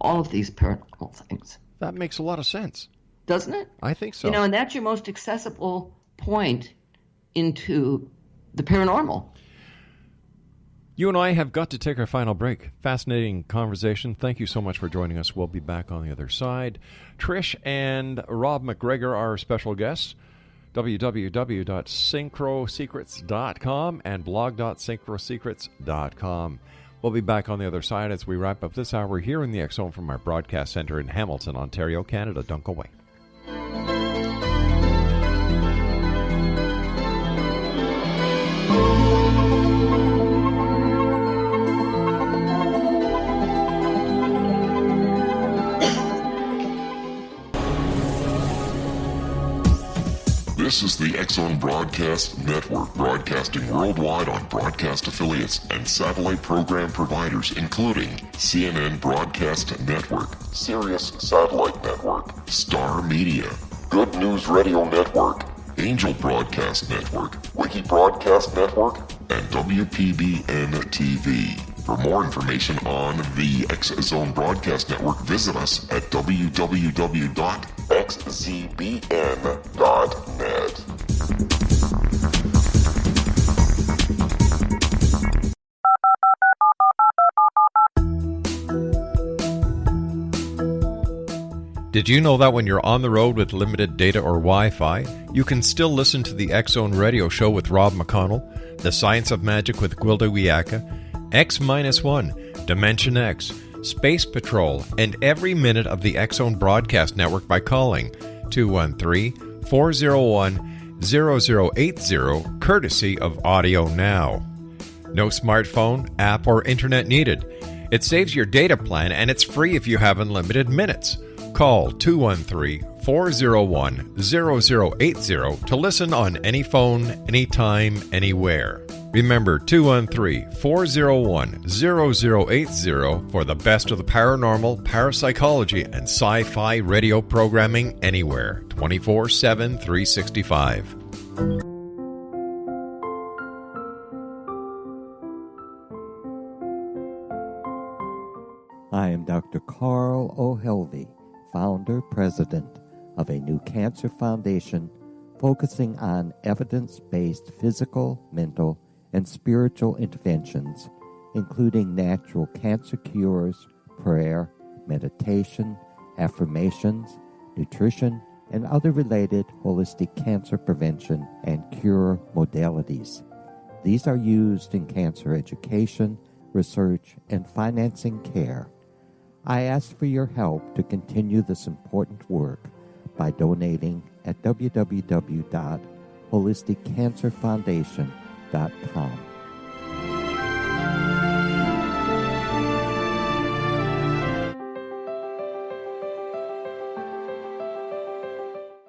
All of these paranormal things. That makes a lot of sense. Doesn't it? I think so. And that's your most accessible point into the paranormal. You and I have got to take our final break. Fascinating conversation. Thank you so much for joining us. We'll be back on the other side. Trish and Rob MacGregor are our special guests. www.synchrosecrets.com and blog.synchrosecrets.com. We'll be back on the other side as we wrap up this hour here in the X Zone from our broadcast center in Hamilton, Ontario, Canada. Don't go away. This is the X Zone Broadcast Network, broadcasting worldwide on broadcast affiliates and satellite program providers, including CNN Broadcast Network, Sirius Satellite Network, Star Media, Good News Radio Network, Angel Broadcast Network, Wiki Broadcast Network, and WPBN TV. For more information on the X Zone Broadcast Network, visit us at www.xzbn.net. Did you know that when you're on the road with limited data or Wi-Fi, you can still listen to the X Zone Radio Show with Rob McConnell, The Science of Magic with Gwilda Wiyaka, X-1, Dimension X, Space Patrol, and every minute of the X Zone Broadcast Network by calling 213-401-00 courtesy of Audio Now. No smartphone, app, or internet needed. It saves your data plan and it's free if you have unlimited minutes. Call 213-401-0080 to listen on any phone, anytime, anywhere. Remember 213-401-0080 for the best of the paranormal, parapsychology, and sci-fi radio programming anywhere, 24/7, 365. I am Dr. Carl O'Helvey, founder, president of a new cancer foundation focusing on evidence-based physical, mental, and spiritual interventions, including natural cancer cures, prayer, meditation, affirmations, nutrition, and other related holistic cancer prevention and cure modalities. These are used in cancer education, research, and financing care. I ask for your help to continue this important work by donating at www.holisticcancerfoundation.com.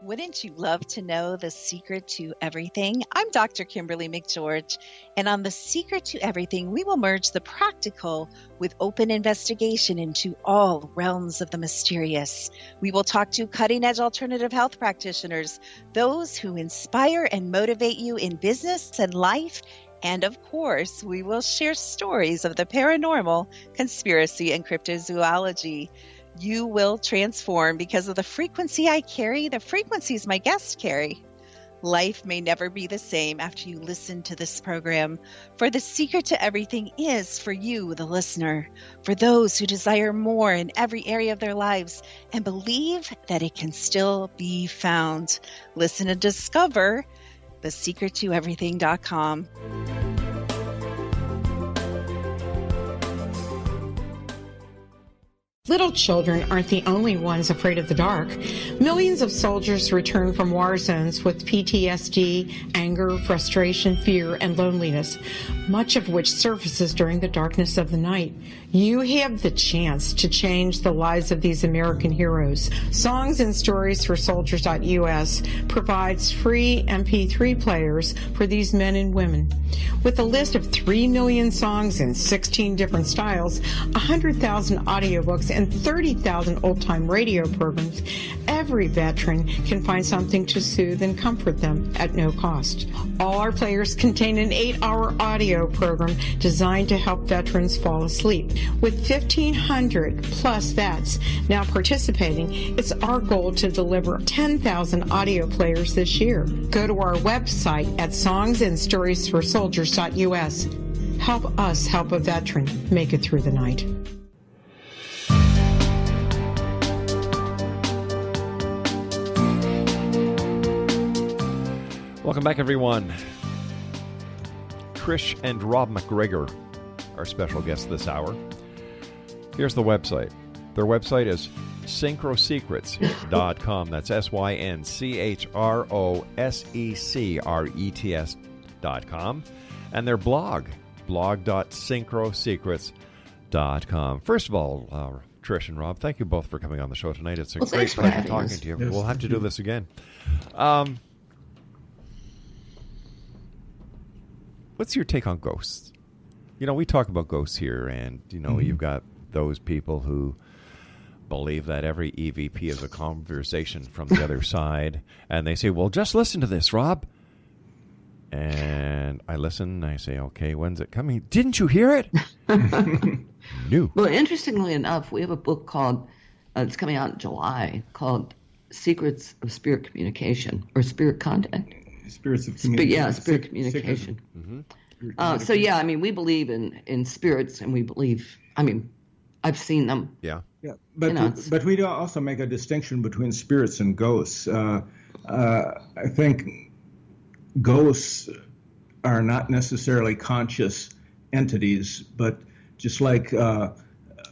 Wouldn't you love to know the secret to everything? I'm Dr. Kimberly McGeorge, and on The Secret to Everything, we will merge the practical with open investigation into all realms of the mysterious. We will talk to cutting-edge alternative health practitioners, those who inspire and motivate you in business and life, and of course, we will share stories of the paranormal, conspiracy, and cryptozoology. You will transform because of the frequency I carry, the frequencies my guests carry. Life may never be the same after you listen to this program, for the secret to everything is for you, the listener, for those who desire more in every area of their lives and believe that it can still be found. Listen and discover thesecrettoeverything.com. Little children aren't the only ones afraid of the dark. Millions of soldiers return from war zones with PTSD, anger, frustration, fear, and loneliness, much of which surfaces during the darkness of the night. You have the chance to change the lives of these American heroes. Songs and Stories for Soldiers.us provides free MP3 players for these men and women. With a list of 3 million songs in 16 different styles, 100,000 audiobooks, and 30,000 old-time radio programs, every veteran can find something to soothe and comfort them at no cost. All our players contain an 8-hour audio program designed to help veterans fall asleep. With 1,500 plus vets now participating, it's our goal to deliver 10,000 audio players this year. Go to our website at songsandstoriesforsoldiers.us. Help us help a veteran make it through the night. Welcome back, everyone. Trish and Rob MacGregor, our special guests this hour. Here's the website. Their website is synchrosecrets.com. That's synchrosecrets.com. And their blog.synchrosecrets.com. First of all, Trish and Rob, thank you both for coming on the show tonight. It's a great pleasure talking to you. Yes, we'll have to do this again. What's your take on ghosts? You know, we talk about ghosts here, and, you know, you've got those people who believe that every EVP is a conversation from the other side, and they say, well, just listen to this, Rob. And I listen, and I say, okay, when's it coming? Didn't you hear it? No. Well, interestingly enough, we have a book called, it's coming out in July, called Secrets of Spirit Communication, or Spirit Contact. Spirits of communication. Spirit communication. So, yeah, I mean, we believe in spirits, and we believe, I mean, I've seen them. Yeah. But we also make a distinction between spirits and ghosts. I think ghosts are not necessarily conscious entities, but just like a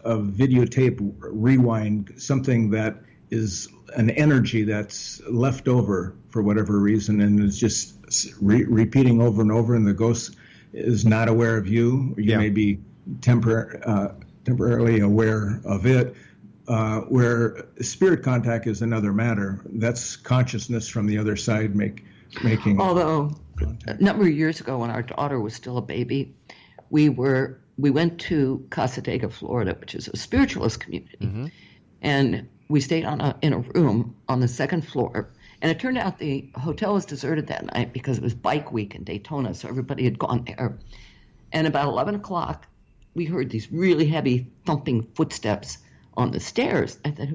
videotape rewind, something that is an energy that's left over for whatever reason, and it's just repeating over and over, and the ghost is not aware of you. You may be temporarily aware of it. Where spirit contact is another matter. That's consciousness from the other side making. Although a number of years ago, when our daughter was still a baby, we went to Casadega, Florida, which is a spiritualist community, and we stayed in a room on the second floor. And it turned out the hotel was deserted that night because it was bike week in Daytona, so everybody had gone there. And about 11 o'clock, we heard these really heavy thumping footsteps on the stairs. I thought,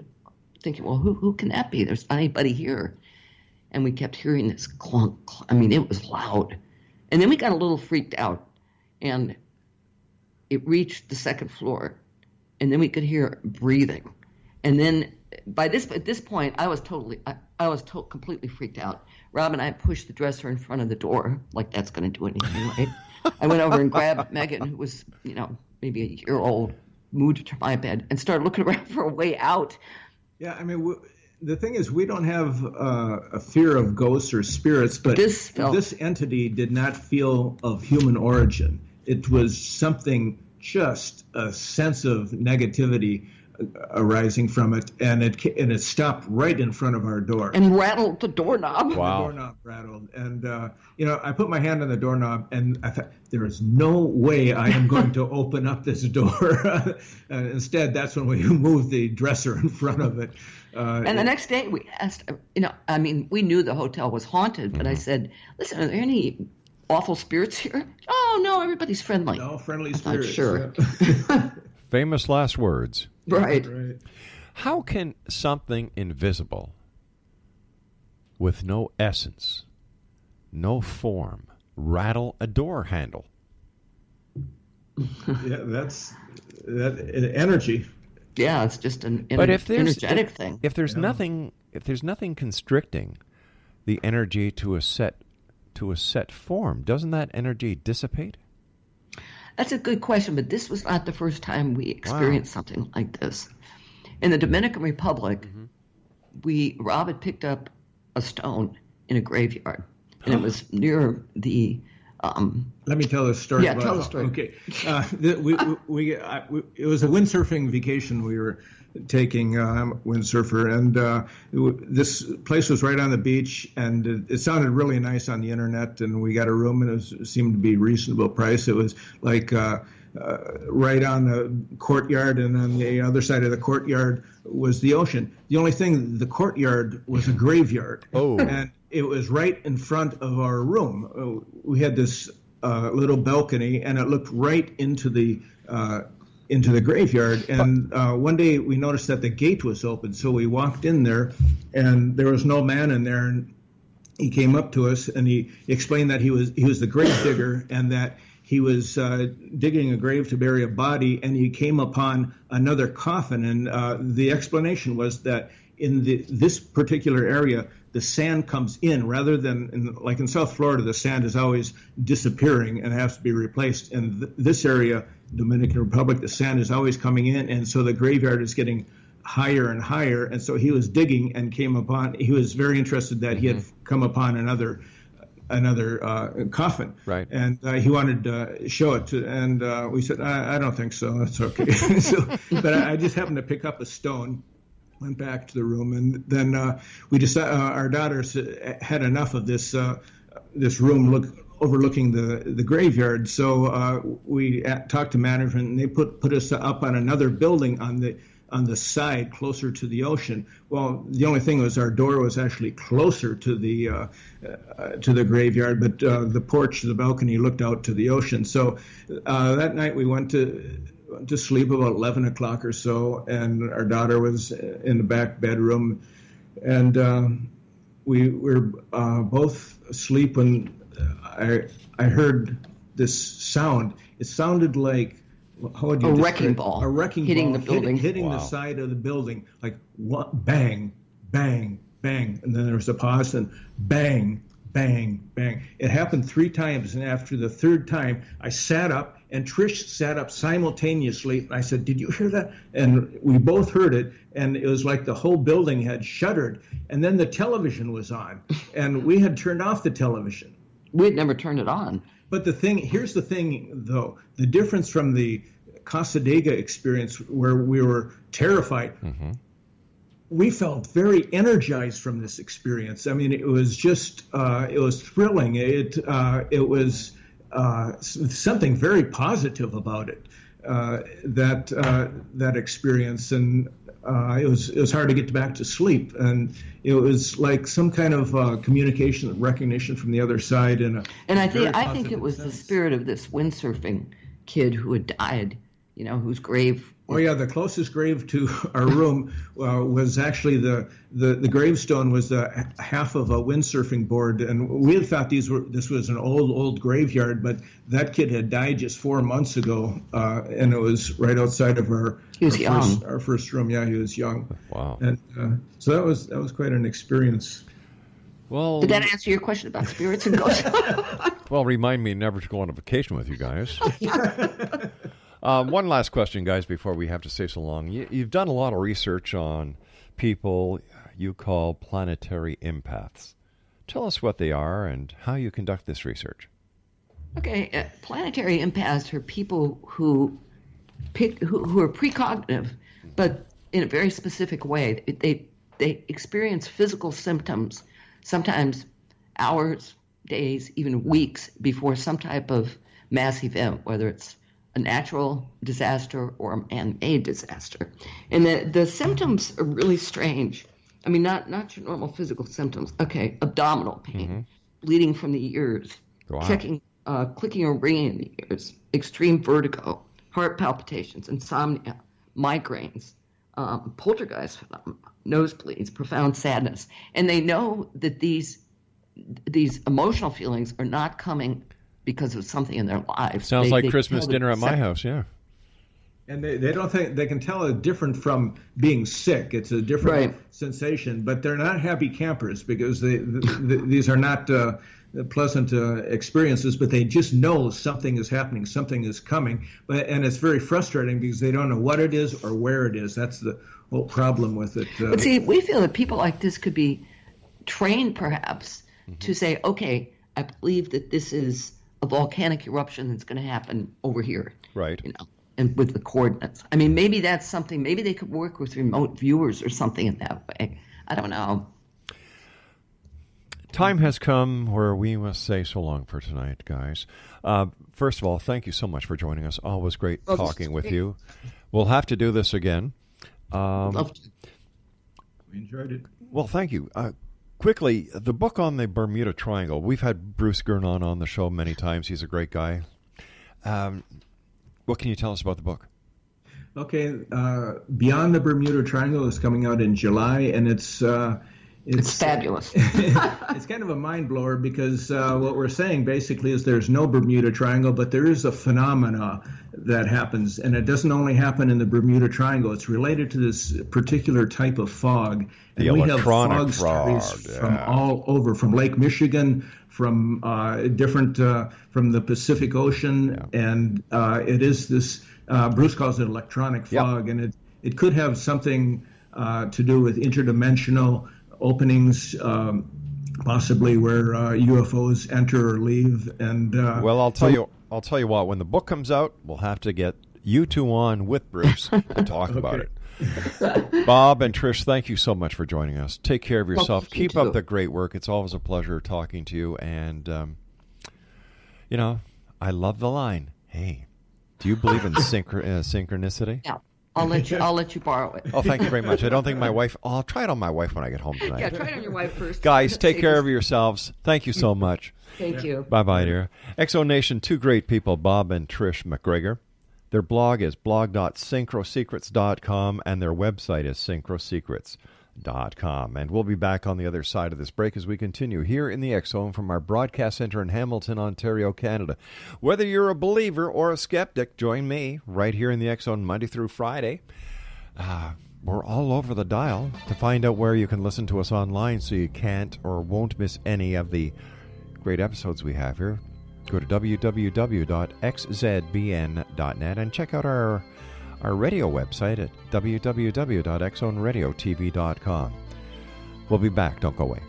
thinking, well, who can that be? There's not anybody here. And we kept hearing this clunk. I mean, it was loud. And then we got a little freaked out, and it reached the second floor, and then we could hear breathing. And then at this point, I was completely freaked out. Rob and I pushed the dresser in front of the door, like that's going to do anything, right? I went over and grabbed Megan, who was, maybe a year old, moved her to my bed, and started looking around for a way out. Yeah, I mean, the thing is, we don't have a fear of ghosts or spirits, but this entity did not feel of human origin. It was something, just a sense of negativity arising from it, and it stopped right in front of our door and rattled the doorknob. Wow. The doorknob rattled, and I put my hand on the doorknob, and I thought, there is no way I am going to open up this door. Instead, that's when we moved the dresser in front of it. And the next day we asked, we knew the hotel was haunted, but I said, listen, are there any awful spirits here? Oh, no, everybody's friendly. No, friendly spirits. Sure. Yeah. Famous last words. Right. How can something invisible with no essence, no form, rattle a door handle? Yeah, that's energy. Yeah, it's just an energetic thing. If there's nothing constricting the energy to a set form, doesn't that energy dissipate? That's a good question, but this was not the first time we experienced something like this. In the Dominican Republic, Rob had picked up a stone in a graveyard, and it was near the. Let me tell the story. Yeah, tell the story. Okay, it was a windsurfing vacation we were taking. I'm a windsurfer, and this place was right on the beach, and it sounded really nice on the internet. And we got a room, and it seemed to be reasonable price. It was like right on the courtyard, and on the other side of the courtyard was the ocean. The only thing, the courtyard was a graveyard. Oh. And it was right in front of our room. We had this little balcony, and it looked right into the graveyard. And one day we noticed that the gate was open, so we walked in there, and there was no man in there. And he came up to us, and he explained that he was the grave digger, and that he was digging a grave to bury a body, and he came upon another coffin. And the explanation was that in this particular area, the sand comes in rather than like in South Florida, the sand is always disappearing and has to be replaced. In this area, Dominican Republic, the sand is always coming in, and so the graveyard is getting higher and higher. And so he was digging and he was very interested that he had come upon another coffin. Right. And he wanted to show it to, and we said, I don't think so. That's okay. But I just happened to pick up a stone, went back to the room, and then we decided our daughters had enough of this room overlooking the graveyard. So we talked to management, and they put us up on another building on the side closer to the ocean. Well, the only thing was our door was actually closer to the graveyard, but the porch, the balcony looked out to the ocean. So that night we went to sleep about 11 o'clock or so, and our daughter was in the back bedroom, and we were both asleep when I heard this sound. It sounded like, how would you describe it? Wrecking ball. A wrecking hitting ball the building. hitting the side of the building, like bang, bang, bang, and then there was a pause, and bang, bang, bang. It happened 3 times, and after the third time, I sat up and Trish sat up simultaneously. I said, "Did you hear that?" And we both heard it, and it was like the whole building had shuddered. And then the television was on, and we had turned off the television. We had never turned it on. But here's the thing, though. The difference from the Casadega experience, where we were terrified, we felt very energized from this experience. I mean, it was just, it was thrilling. It was something very positive about it, that experience. And it was hard to get back to sleep. And it was like some kind of communication, recognition from the other side. And I think it was the spirit of this windsurfing kid who had died, whose grave. Oh yeah, the closest grave to our room was actually the gravestone was half of a windsurfing board, and we had thought this was an old graveyard, but that kid had died just 4 months ago, and it was right outside of our first room. Yeah, he was young. Wow. And so that was quite an experience. Well, did that answer your question about spirits and ghosts? Well, remind me never to go on a vacation with you guys. One last question, guys, before we have to say so long. You've done a lot of research on people you call planetary empaths. Tell us what they are and how you conduct this research. Okay, planetary empaths are people who are precognitive, but in a very specific way. They experience physical symptoms, sometimes hours, days, even weeks before some type of mass event, whether it's a natural disaster or a man-made disaster. And the symptoms are really strange. I mean, not your normal physical symptoms. Okay, abdominal pain, bleeding from the ears, clicking or ringing in the ears, extreme vertigo, heart palpitations, insomnia, migraines, poltergeist phenomena, nosebleeds, profound sadness. And they know that these emotional feelings are not coming because of something in their lives. Sounds like Christmas dinner at my house, yeah. And they don't think they can tell it different from being sick. It's a different sensation, but they're not happy campers because these are not pleasant experiences. But they just know something is happening, something is coming, and it's very frustrating because they don't know what it is or where it is. That's the whole problem with it. But see, we feel that people like this could be trained, perhaps, to say, "Okay, I believe that this is a volcanic eruption that's going to happen over here." Right. And with the coordinates. I mean, maybe that's something, maybe they could work with remote viewers or something in that way. I don't know. Time has come where we must say so long for tonight, guys. First of all, thank you so much for joining us. Always great talking with you. We'll have to do this again. Love to. We enjoyed it. Well, thank you. Quickly, the book on the Bermuda Triangle. We've had Bruce Gernon on the show many times. He's a great guy. What can you tell us about the book? Okay, Beyond the Bermuda Triangle is coming out in July, and it's fabulous. It's kind of a mind blower because what we're saying basically is there's no Bermuda Triangle, but there is a phenomena that happens, and it doesn't only happen in the Bermuda Triangle. It's related to this particular type of fog. The and electronic we have fog stories fog, from all over, from Lake Michigan, from from the Pacific Ocean, and it is this. Bruce calls it electronic fog, and it could have something to do with interdimensional openings, possibly where UFOs enter or leave. And well, I'll tell you what. When the book comes out, we'll have to get you two on with Bruce to talk about it. Bob and Trish, thank you so much for joining us. Take care of yourself. Keep up the great work. It's always a pleasure talking to you. And I love the line. Hey, do you believe in synchronicity? Yeah. I'll let you borrow it. Oh, thank you very much. I don't think my wife... I'll try it on my wife when I get home tonight. Yeah, try it on your wife first. Guys, take care of yourselves. Thank you so much. Thank you. Bye-bye, dear. Exo Nation, two great people, Bob and Trish MacGregor. Their blog is blog.synchrosecrets.com, and their website is synchrosecrets.com. And we'll be back on the other side of this break as we continue here in the X-Zone from our broadcast center in Hamilton, Ontario, Canada. Whether you're a believer or a skeptic, join me right here in the X-Zone Monday through Friday. We're all over the dial to find out where you can listen to us online so you can't or won't miss any of the great episodes we have here. Go to www.xzbn.net and check out our radio website at www.xzoneradiotv.com. We'll be back. Don't go away.